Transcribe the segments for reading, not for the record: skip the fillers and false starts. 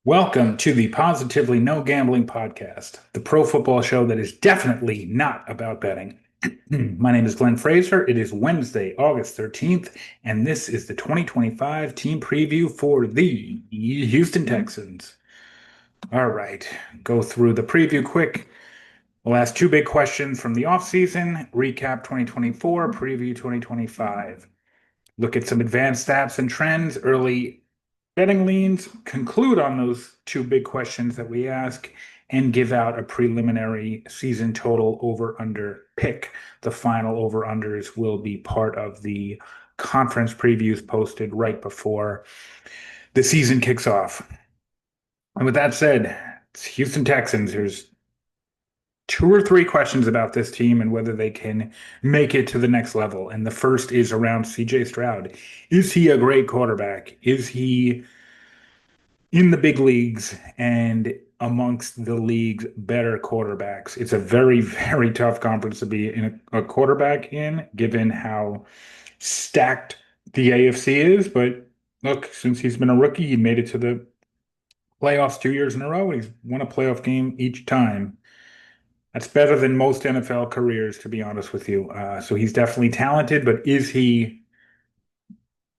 Welcome to the Positively No Gambling Podcast, the pro football show that is definitely not about betting. My name is Glenn Fraser. It is Wednesday, August 13th, and this is the 2025 team preview for the Houston Texans. All right, go through the preview quick. We'll ask two big questions from the offseason, recap 2024, preview 2025. Look at some advanced stats and trends, early betting leans, conclude on those two big questions that we ask, and give out a preliminary season total over under pick. The final over unders will be part of the conference previews posted right before the season kicks off. And with that said, it's Houston Texans. There's two or three questions about this team and whether they can make it to the next level. And the first is around CJ Stroud. Is he a great quarterback? Is he in the big leagues and amongst the league's better quarterbacks? It's a very, very tough conference to be in a quarterback in, given how stacked the AFC is. But look, since he's been a rookie, he made it to the playoffs 2 years in a row. He's won a playoff game each time. That's better than most NFL careers, to be honest with you. So he's definitely talented, but is he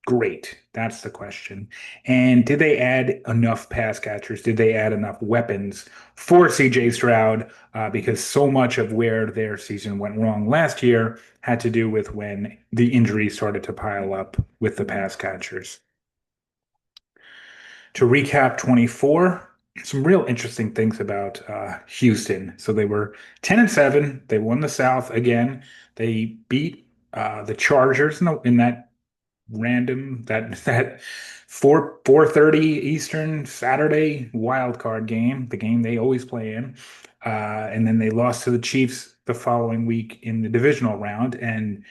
great? That's the question. And did they add enough pass catchers? Did they add enough weapons for CJ Stroud? Because so much of where their season went wrong last year had to do with when the injuries started to pile up with the pass catchers. To recap 24, some real interesting things about Houston. So they were 10-7. They won the South again. They beat the Chargers in that random that 4:30 Eastern Saturday wild card game, the game they always play in. And then they lost to the Chiefs the following week in the divisional round. And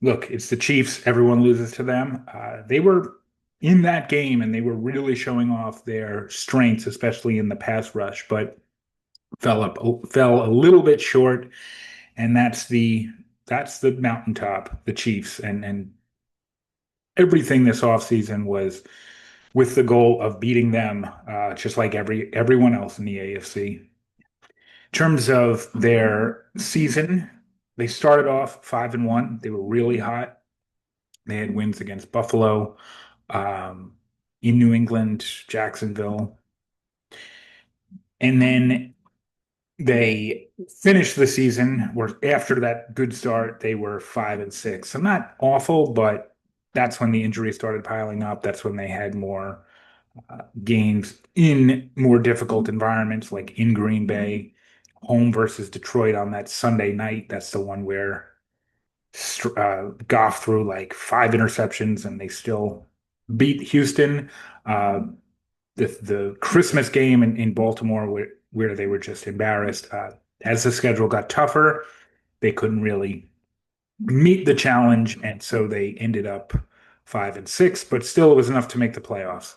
look, it's the Chiefs. Everyone loses to them. They were in that game and they were really showing off their strengths, especially in the pass rush, but fell a little bit short. And that's the mountaintop, the Chiefs. And everything this offseason was with the goal of beating them, just like everyone else in the AFC. In terms of their season, they started off 5-1. They were really hot. They had wins against Buffalo, um, in New England, Jacksonville, and then they finished the season where after that good start, they were 5-6. So not awful, but that's when the injuries started piling up. That's when they had more games in more difficult environments, like in Green Bay, home versus Detroit on that Sunday night. That's the one where Goff threw like five interceptions and they still beat Houston. Uh, the Christmas game in Baltimore where they were just embarrassed. As the schedule got tougher, they couldn't really meet the challenge, and so they ended up 5-6, but still it was enough to make the playoffs.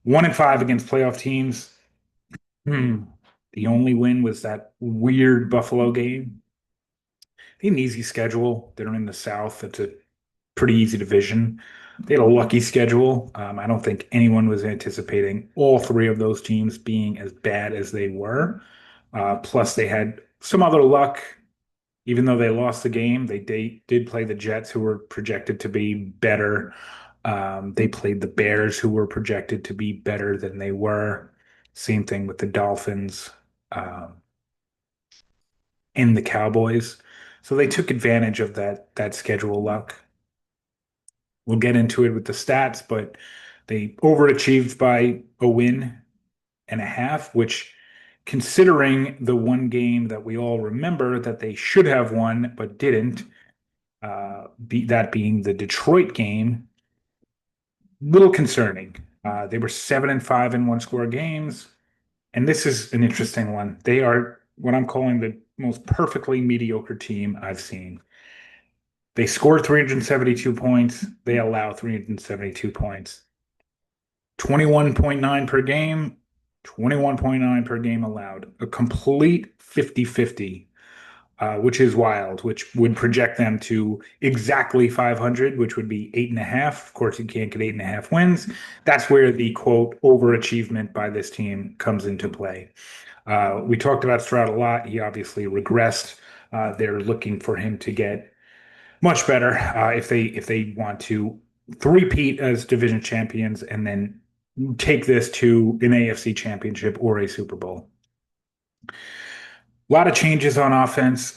1-5 against playoff teams. Hmm. The only win was that weird Buffalo game. They had an easy schedule. They're in the South. It's a pretty easy division. They had a lucky schedule. I don't think anyone was anticipating all three of those teams being as bad as they were. Plus, they had some other luck. Even though they lost the game, they did play the Jets, who were projected to be better. They played the Bears, who were projected to be better than they were. Same thing with the Dolphins, um, and the Cowboys. So they took advantage of that schedule luck. We'll get into it with the stats, but they overachieved by a win and a half, which, considering the one game that we all remember that they should have won but didn't, that being the Detroit game, little concerning. They were 7-5 in one score games, and this is an interesting one. They are what I'm calling the most perfectly mediocre team I've seen. They score 372 points. They allow 372 points. 21.9 per game, 21.9 per game allowed. A complete 50-50. which is wild, which would project them to exactly 500, which would be 8.5. Of course, you can't get 8.5 wins. That's where the quote overachievement by this team comes into play. We talked about Stroud a lot. He obviously regressed. They're looking for him to get much better if they want to three-peat as division champions and then take this to an AFC championship or a Super Bowl. A lot of changes on offense.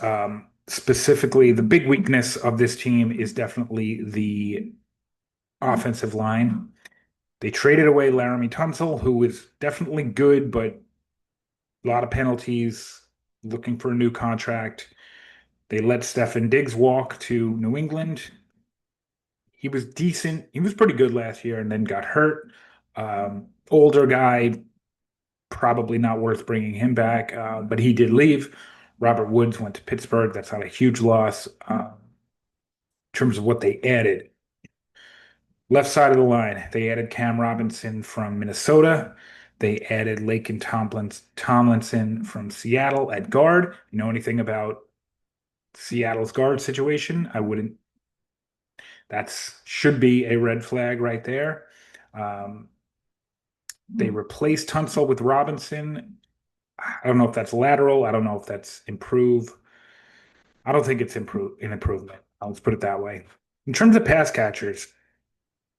Specifically, the big weakness of this team is definitely the offensive line. They traded away Laramie Tunsil, who was definitely good, but a lot of penalties, looking for a new contract. They let Stefan Diggs walk to New England. He was decent. He was pretty good last year and then got hurt. Older guy, probably not worth bringing him back, but he did leave. Robert Woods went to Pittsburgh. That's not a huge loss in terms of what they added. Left side of the line, they added Cam Robinson from Minnesota. They added Laken Tomlinson from Seattle at guard. You know anything about Seattle's guard situation? I wouldn't. That should be a red flag right there. Um, they replaced Tunsil with Robinson. I don't know if that's lateral. I don't know if that's improve. I don't think it's an improvement. Let's put it that way. In terms of pass catchers,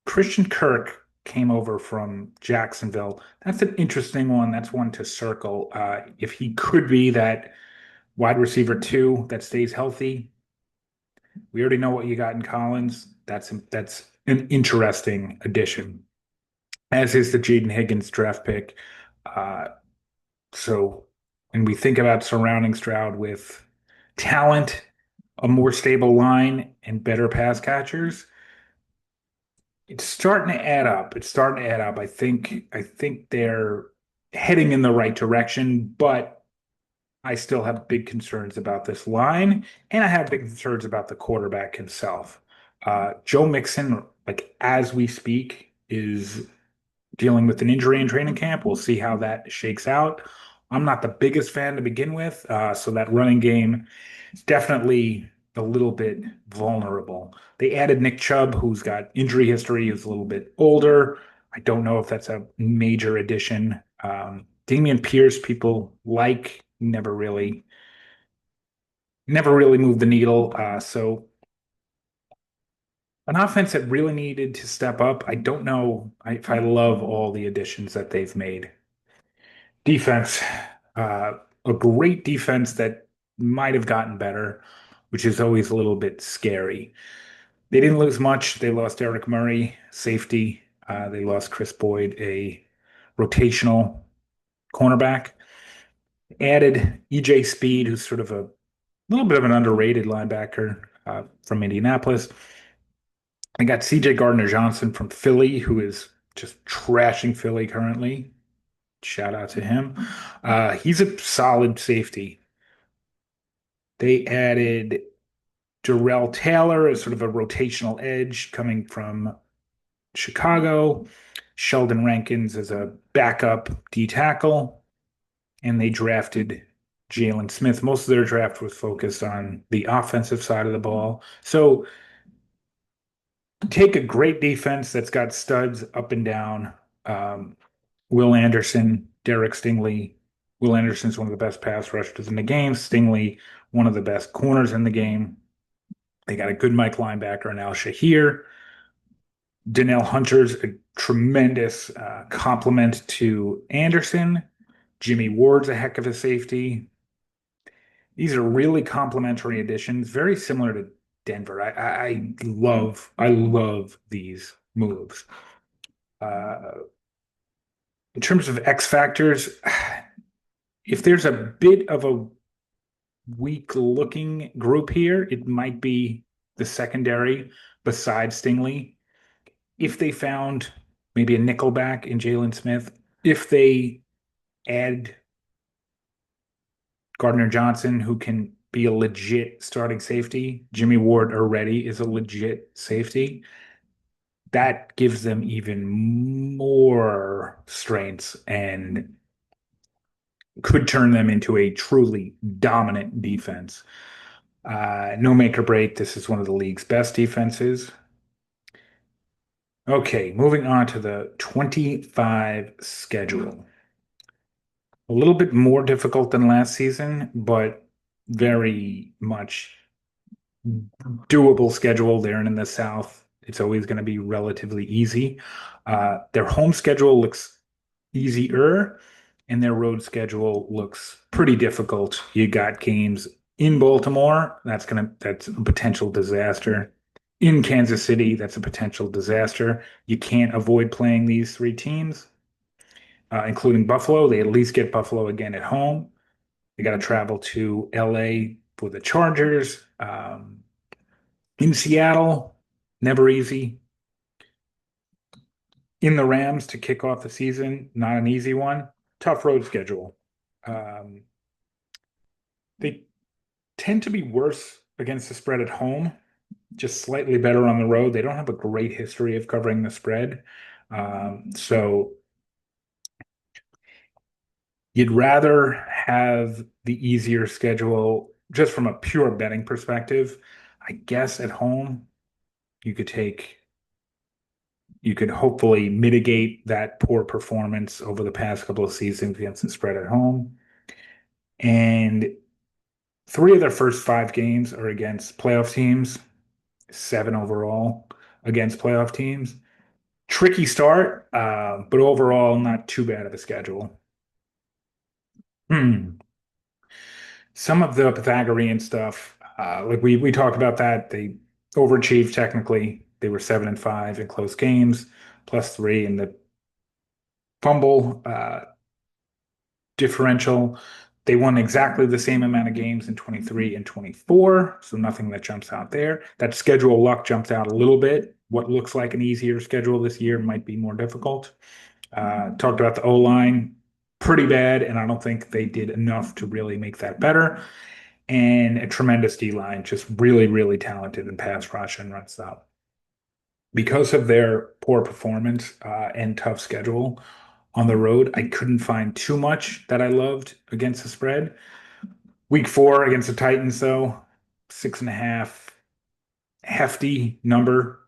Christian Kirk came over from Jacksonville. That's an interesting one. That's one to circle. If he could be that wide receiver two that stays healthy, we already know what you got in Collins. That's an interesting addition, as is the Jaden Higgins draft pick. Uh, so when we think about surrounding Stroud with talent, a more stable line, and better pass catchers, it's starting to add up. It's starting to add up. I think they're heading in the right direction, but I still have big concerns about this line, and I have big concerns about the quarterback himself. Joe Mixon, like as we speak, is dealing with an injury in training camp. We'll see how that shakes out. I'm not the biggest fan to begin with, so that running game is definitely a little bit vulnerable. They added Nick Chubb, who's got injury history, who's a little bit older. I don't know if that's a major addition. Damian Pierce, people like, never really moved the needle. So an offense that really needed to step up. I don't know if I love all the additions that they've made. Defense, uh, a great defense that might have gotten better, which is always a little bit scary. They didn't lose much. They lost Eric Murray, safety. They lost Chris Boyd, a rotational cornerback. Added EJ Speed, who's sort of a little bit of an underrated linebacker from Indianapolis. I got CJ Gardner-Johnson from Philly, who is just trashing Philly currently. Shout out to him. He's a solid safety. They added Darrell Taylor as sort of a rotational edge coming from Chicago. Sheldon Rankins as a backup D tackle. And they drafted Jalen Smith. Most of their draft was focused on the offensive side of the ball. So take a great defense that's got studs up and down. Um, Will Anderson, Derek Stingley. Will Anderson's one of the best pass rushers in the game. Stingley, one of the best corners in the game. They got a good Mike linebacker in Al Shahir. Danielle Hunter's a tremendous complement to Anderson. Jimmy Ward's a heck of a safety. These are really complementary additions, very similar to Denver. I love these moves. Uh, in terms of X factors, if there's a bit of a weak looking group here, it might be the secondary besides Stingley. If they found maybe a nickelback in Jalen Smith, if they add Gardner Johnson, who can be a legit starting safety, Jimmy Ward already is a legit safety. That gives them even more strengths and could turn them into a truly dominant defense. No make or break. This is one of the league's best defenses. Okay, moving on to the 25 schedule. A little bit more difficult than last season, but very much doable schedule there in the South. It's always going to be relatively easy. Their home schedule looks easier, and their road schedule looks pretty difficult. You got games in Baltimore, that's a potential disaster. In Kansas City, that's a potential disaster. You can't avoid playing these three teams, including Buffalo. They at least get Buffalo again at home. They got to travel to LA for the Chargers. In Seattle, never easy. In the Rams to kick off the season, not an easy one. Tough road schedule. Um, they tend to be worse against the spread at home, just slightly better on the road. They don't have a great history of covering the spread. So you'd rather have the easier schedule just from a pure betting perspective. I guess at home, you could take you could hopefully mitigate that poor performance over the past couple of seasons against the spread at home. And three of their first five games are against playoff teams, seven overall against playoff teams. Tricky start, but overall, not too bad of a schedule. Hmm. Some of the Pythagorean stuff, like we talked about that, they overachieved technically. They were 7-5 in close games, +3 in the fumble differential. They won exactly the same amount of games in 23 and 24, so nothing that jumps out there. That schedule luck jumps out a little bit. What looks like an easier schedule this year might be more difficult. Talked about the O-line, pretty bad, and I don't think they did enough to really make that better. And a tremendous D-line, just really, really talented in pass rush and run stop. Because of their poor performance and tough schedule on the road, I couldn't find too much that I loved against the spread. Week 4 against the Titans, though, 6.5, hefty number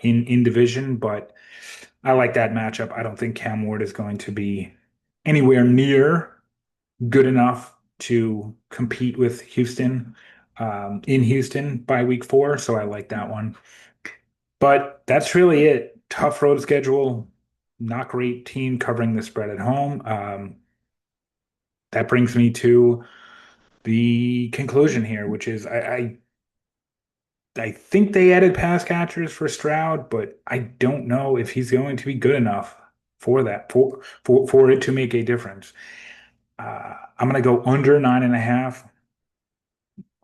in division, but I like that matchup. I don't think Cam Ward is going to be anywhere near good enough to compete with Houston in Houston by week 4, so I like that one. But that's really it. Tough road schedule, not great team covering the spread at home. That brings me to the conclusion here, which is I think they added pass catchers for Stroud, but I don't know if he's going to be good enough for that for it to make a difference. I'm going to go under 9.5.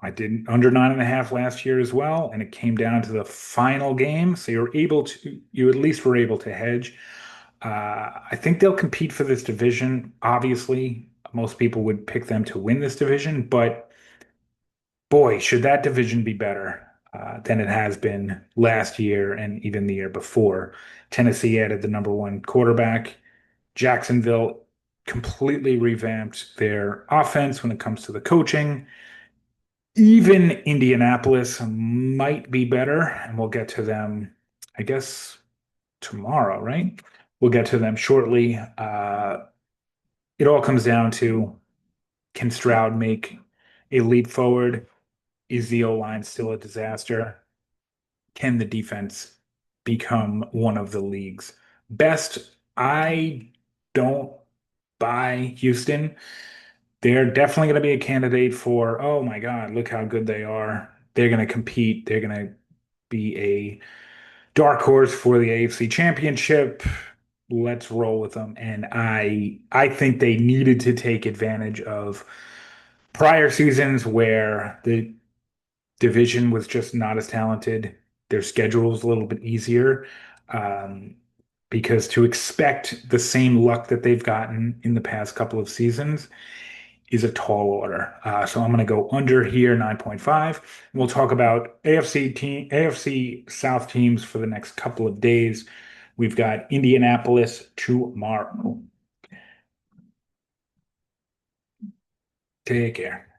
I did under 9.5 last year as well, and it came down to the final game. So you at least were able to hedge. I think they'll compete for this division. Obviously, most people would pick them to win this division, but boy, should that division be better than it has been last year and even the year before. Tennessee added the number one quarterback. Jacksonville completely revamped their offense when it comes to the coaching. Even Indianapolis might be better, and we'll get to them, I guess, tomorrow, right? We'll get to them shortly. It all comes down to, can Stroud make a leap forward? Is the O-line still a disaster? Can the defense become one of the league's best? I don't buy Houston. They're definitely going to be a candidate for, oh my God, look how good they are. They're going to compete. They're going to be a dark horse for the AFC Championship. Let's roll with them. And I think they needed to take advantage of prior seasons where the division was just not as talented. Their schedule was a little bit easier. Um, because to expect the same luck that they've gotten in the past couple of seasons is a tall order. So I'm going to go under here, 9.5. And we'll talk about AFC South teams for the next couple of days. We've got Indianapolis tomorrow. Take care.